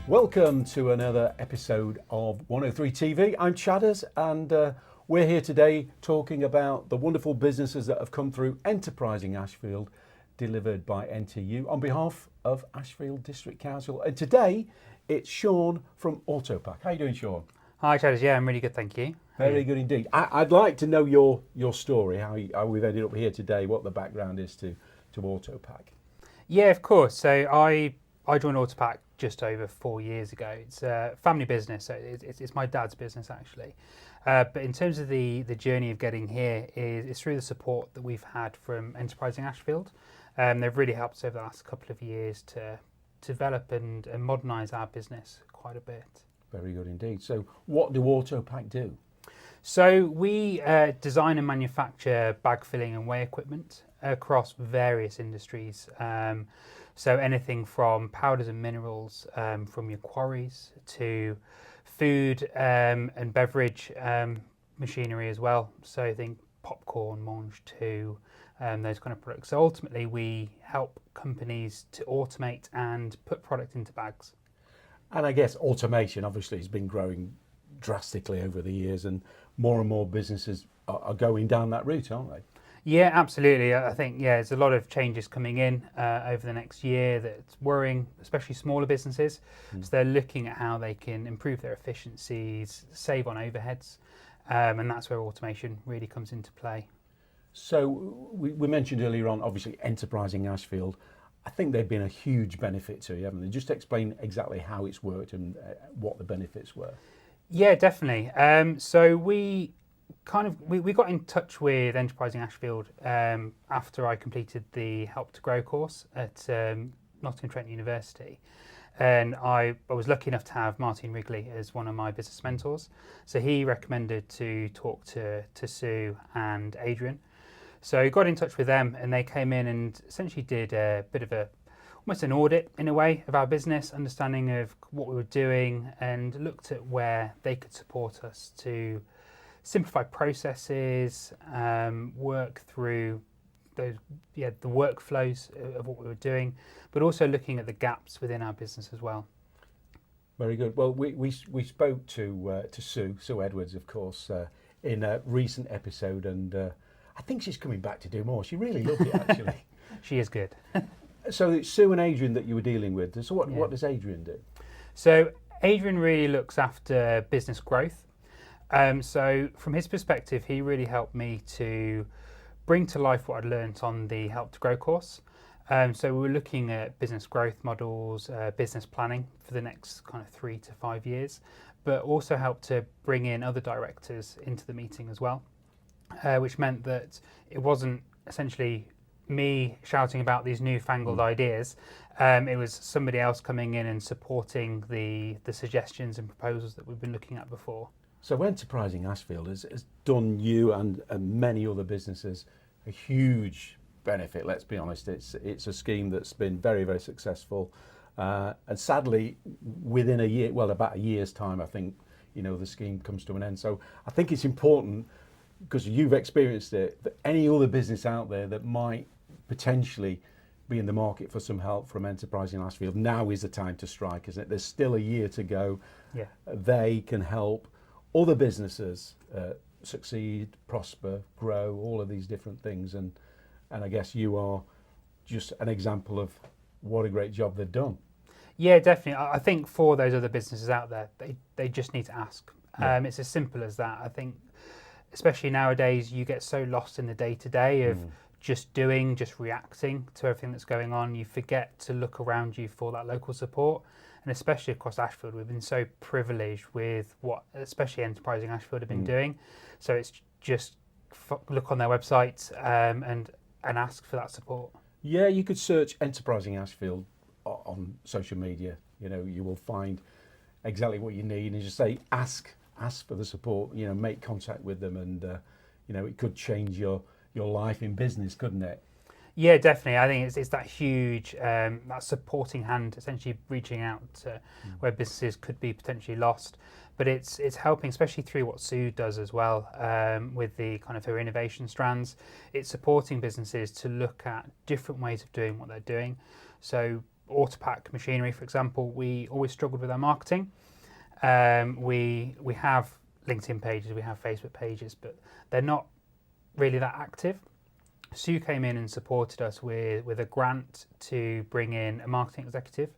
Welcome to another episode of 103 TV. I'm Chadders, and we're here today talking about the wonderful businesses that have come through Enterprising Ashfield, delivered by NTU on behalf of Ashfield District Council. And today it's Shaun from Autopak. How are you doing, Shaun? Hi, Chadders. Yeah, I'm really good, thank you. Very good indeed. I'd like to know your story, how we've ended up here today, what the background is to Autopak. Yeah, of course. So I joined Autopak just over 4 years ago. It's a family business, so it's my dad's business actually. But in terms of the journey of getting here, is through the support that we've had from Enterprising Ashfield. They've really helped us over the last couple of years to develop and modernise our business quite a bit. Very good indeed. So what do Autopak do? So we design and manufacture bag filling and weigh equipment across various industries. So anything from powders and minerals from your quarries to food and beverage machinery as well. So I think popcorn, mange too, those kind of products. So ultimately we help companies to automate and put product into bags. And I guess automation obviously has been growing drastically over the years, and more businesses are going down that route, aren't they? Yeah, absolutely. I think, there's a lot of changes coming in over the next year that's worrying, especially smaller businesses. So they're looking at how they can improve their efficiencies, save on overheads, and that's where automation really comes into play. So we mentioned earlier on, obviously, Enterprising Ashfield. I think they've been a huge benefit to you, haven't they? Just explain exactly how it's worked and what the benefits were. Yeah, definitely. So we got in touch with Enterprising Ashfield after I completed the Help to Grow course at Nottingham-Trent University. And I was lucky enough to have Martin Wrigley as one of my business mentors. So he recommended to talk to Sue and Adrian. So I got in touch with them, and they came in and essentially did a bit of almost an audit in a way of our business, understanding of what we were doing, and looked at where they could support us to simplify processes, work through the workflows of what we were doing, but also looking at the gaps within our business as well. Very good. Well, we spoke to Sue Edwards, of course, in a recent episode, and I think she's coming back to do more. She really loved it, actually. She is good. So it's Sue and Adrian that you were dealing with. So what does Adrian do? So Adrian really looks after business growth. So from his perspective, he really helped me to bring to life what I'd learned on the Help to Grow course. So we were looking at business growth models, business planning for the next kind of 3 to 5 years, but also helped to bring in other directors into the meeting as well, which meant that it wasn't essentially me shouting about these newfangled ideas. It was somebody else coming in and supporting the suggestions and proposals that we've been looking at before. So Enterprising Ashfield has done you and many other businesses a huge benefit. Let's be honest, it's a scheme that's been very, very successful, and sadly within a year, about a year's time, I think the scheme comes to an end. So I think it's important, because you've experienced it, that any other business out there that might potentially be in the market for some help from Enterprising Ashfield, now is the time to strike, isn't it? There's still a year to go. Yeah. They can help other businesses succeed, prosper, grow, all of these different things, and I guess you are just an example of what a great job they've done. Yeah, definitely. I think for those other businesses out there, they just need to ask. Yeah. It's as simple as that. I think especially nowadays, you get so lost in the day-to-day of just reacting to everything that's going on. You forget to look around you for that local support. And especially across Ashfield, we've been so privileged with what, especially Enterprising Ashfield, have been doing. So it's just look on their website and ask for that support. Yeah, you could search Enterprising Ashfield on social media. You will find exactly what you need, and just say ask for the support. Make contact with them, and it could change your life in business, couldn't it? Yeah, definitely. I think it's that huge, that supporting hand, essentially reaching out to where businesses could be potentially lost. But it's helping, especially through what Sue does as well, with the kind of her innovation strands. It's supporting businesses to look at different ways of doing what they're doing. So Autopak machinery, for example, we always struggled with our marketing. We have LinkedIn pages, we have Facebook pages, but they're not really that active. Sue came in and supported us with a grant to bring in a marketing executive.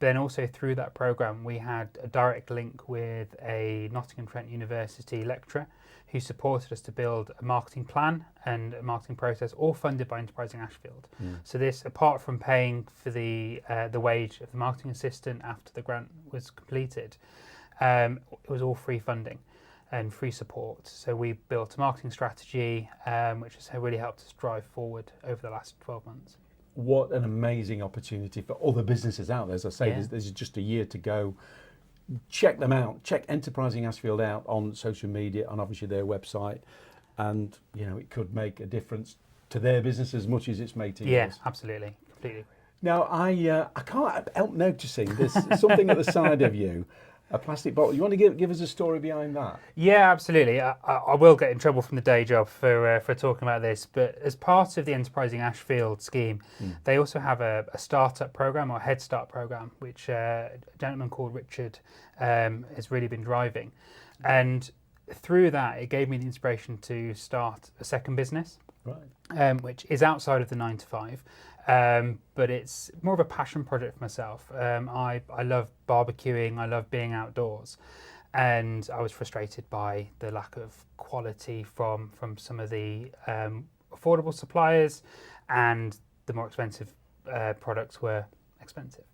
Then also through that program, we had a direct link with a Nottingham-Trent University lecturer who supported us to build a marketing plan and a marketing process, all funded by Enterprising Ashfield. So this, apart from paying for the wage of the marketing assistant after the grant was completed, it was all free funding and free support. So we built a marketing strategy, which has really helped us drive forward over the last 12 months. What an amazing opportunity for other businesses out there. As I say, there's just a year to go. Check them out. Check Enterprising Ashfield out on social media and obviously their website. And, you know, it could make a difference to their business as much as it's made to yours. Yeah, absolutely. Completely. Now, I can't help noticing there's something at the side of you. A plastic bottle. You want to give us a story behind that? Yeah, absolutely. I will get in trouble from the day job for talking about this, but as part of the Enterprising Ashfield scheme, they also have a startup program or Head Start program, which a gentleman called Richard has really been driving. And through that, it gave me the inspiration to start a second business, which is outside of the 9 to 5. But it's more of a passion project for myself. I love barbecuing, I love being outdoors, and I was frustrated by the lack of quality from some of the affordable suppliers, and the more expensive products were expensive.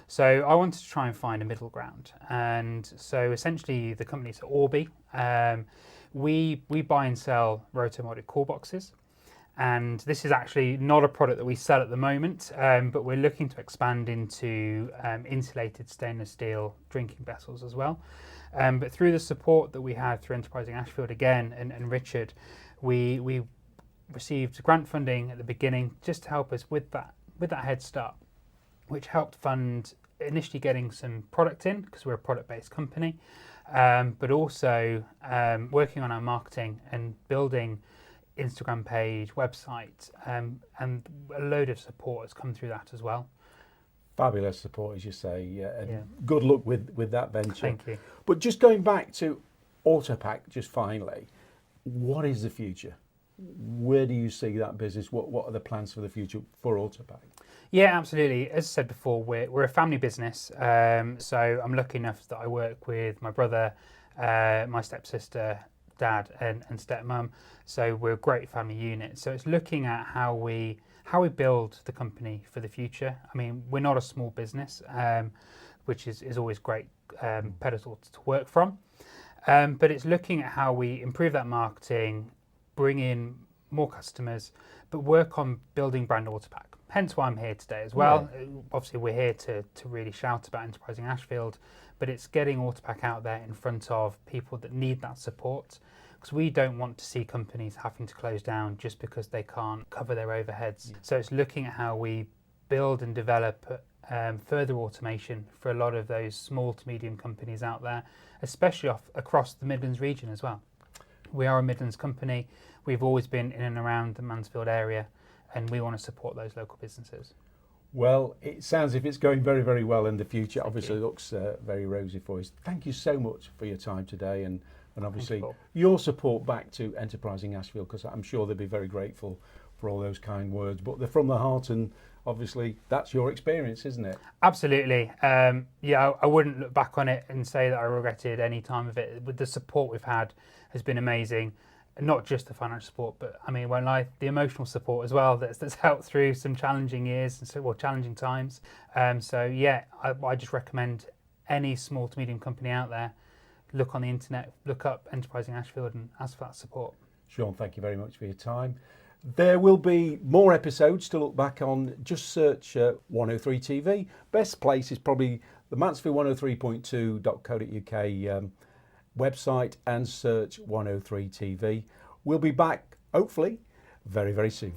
So I wanted to try and find a middle ground, and so essentially the company's Orbi. We buy and sell roto-molded cool boxes. And this is actually not a product that we sell at the moment, but we're looking to expand into insulated stainless steel drinking vessels as well. But through the support that we had through Enterprising Ashfield again and Richard, we received grant funding at the beginning just to help us with that head start, which helped fund initially getting some product in because we're a product-based company, but also working on our marketing and building Instagram page, website, and a load of support has come through that as well. Fabulous support, as you say, and good luck with that venture. Thank you. But just going back to Autopak, just finally, what is the future? Where do you see that business? What are the plans for the future for Autopak? Yeah, absolutely. As I said before, we're a family business, so I'm lucky enough that I work with my brother, my stepsister, dad and stepmom, so we're a great family unit. So it's looking at how we build the company for the future. I mean, we're not a small business, which is always great pedestal to work from, but it's looking at how we improve that marketing, bring in more customers, but work on building brand Autopak. Hence why I'm here today as well. Yeah. Obviously, we're here to really shout about Enterprising Ashfield, but it's getting Autopak out there in front of people that need that support, because we don't want to see companies having to close down just because they can't cover their overheads. So it's looking at how we build and develop further automation for a lot of those small to medium companies out there, especially across the Midlands region as well. We are a Midlands company. We've always been in and around the Mansfield area, and we want to support those local businesses. Well, it sounds as if it's going very, very well in the future. Obviously, it looks very rosy for us. Thank you so much for your time today, and obviously your support back to Enterprising Ashfield, because I'm sure they'll be very grateful for all those kind words. But they're from the heart, and obviously that's your experience, isn't it? Absolutely. Yeah, I wouldn't look back on it and say that I regretted any time of it. With the support we've had has been amazing. Not just the financial support, but I mean, the emotional support as well that's helped through some challenging years and challenging times. So yeah, I just recommend any small to medium company out there, look on the internet, look up Enterprising Ashfield and ask for that support. Shaun, thank you very much for your time. There will be more episodes to look back on. Just search 103 TV. Best place is probably the mansfield103.2.co.uk website, and search 103 TV. We'll be back, hopefully, very, very soon.